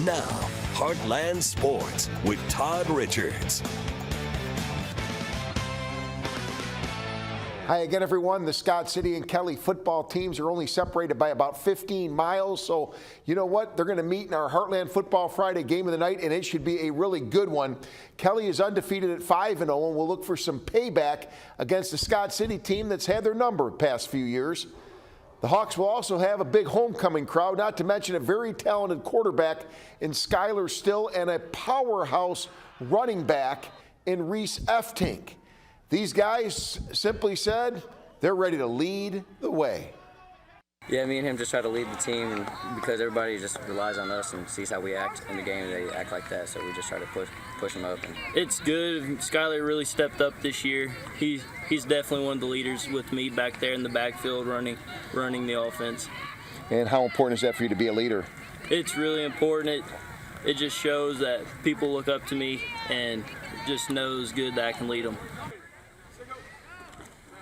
now, Heartland Sports with Todd Richards. Hi again, everyone. The Scott City and Kelly football teams are only separated by about 15 miles. So, you know what? They're going to meet in our Heartland Football Friday game of the night, and it should be a really good one. Kelly is undefeated at 5-0, and will look for some payback against the Scott City team that's had their number the past few years. The Hawks will also have a big homecoming crowd, not to mention a very talented quarterback in Skylar Still and a powerhouse running back in Reese Eftink. These guys, simply said, they're ready to lead the way. Yeah, me and him just try to lead the team because everybody just relies on us and sees how we act in the game, and they act like that, so we just try to push them up. It's good. Skylar really stepped up this year. He's definitely one of the leaders with me back there in the backfield running the offense. And how important is that for you to be a leader? It's really important. It just shows that people look up to me and just knows good that I can lead them.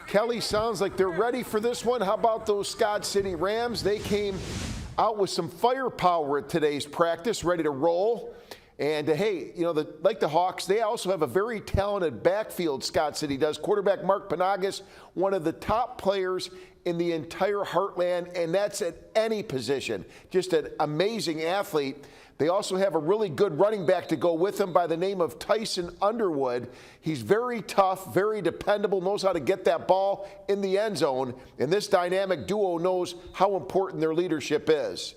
Kelly, sounds like they're ready for this one. How about those Scott City Rams? They came out with some firepower at today's practice, ready to roll. And hey, you know, like the Hawks, they also have a very talented backfield, Scott City does. Quarterback Mark Panagas, one of the top players in the entire Heartland, and that's at any position. Just an amazing athlete. They also have a really good running back to go with him by the name of Tyson Underwood. He's very tough, very dependable, knows how to get that ball in the end zone, and this dynamic duo knows how important their leadership is.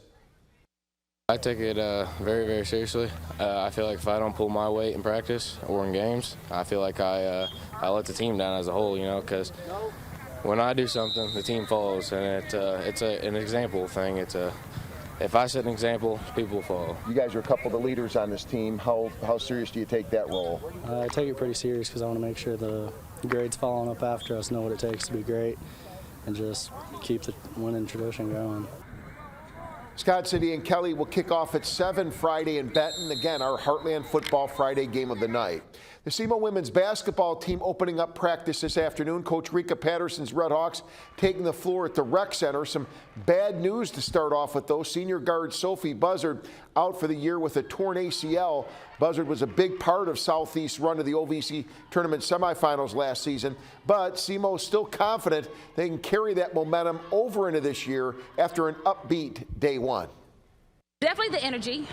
I take it very, very seriously. I feel like if I don't pull my weight in practice or in games, I feel like I let the team down as a whole, you know, because when I do something, the team follows, and it's an example thing. If I set an example, people will follow. You guys are a couple of the leaders on this team. How serious do you take that role? I take it pretty serious because I want to make sure the grades following up after us know what it takes to be great and just keep the winning tradition going. Scott City and Kelly will kick off at 7 Friday in Benton. Again, our Heartland Football Friday game of the night. The SEMO women's basketball team opening up practice this afternoon. Coach Rika Patterson's Red Hawks taking the floor at the rec center. Some bad news to start off with, though. Senior guard Sophie Buzzard out for the year with a torn ACL. Buzzard was a big part of Southeast's run to the OVC tournament semifinals last season, but SEMO's still confident they can carry that momentum over into this year after an upbeat day one. Definitely the energy,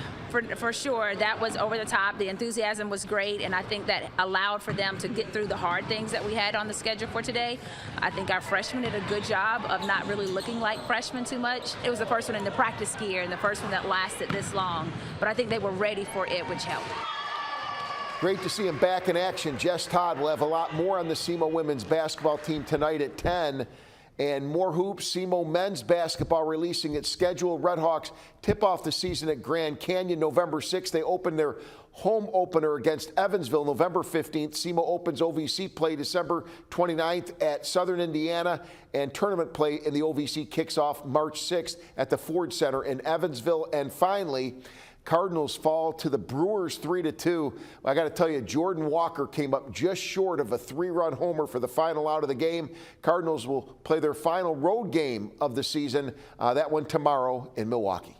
for sure. That was over the top. The enthusiasm was great, and I think that allowed for them to get through the hard things that we had on the schedule for today. I think our freshmen did a good job of not really looking like freshmen too much. It was the first one in the practice gear and the first one that lasted this long, but I think they were ready for it, which helped. Great to see him back in action. Jess Todd will have a lot more on the SEMO women's basketball team tonight at 10. And more hoops. SEMO men's basketball releasing its schedule. Red Hawks tip off the season at Grand Canyon November 6th. They open their home opener against Evansville November 15th. SEMO opens OVC play December 29th at Southern Indiana, and tournament play in the OVC kicks off March 6th at the Ford Center in Evansville. And finally, Cardinals fall to the Brewers 3-2. I got to tell you, Jordan Walker came up just short of a 3-run homer for the final out of the game. Cardinals will play their final road game of the season, that one tomorrow in Milwaukee.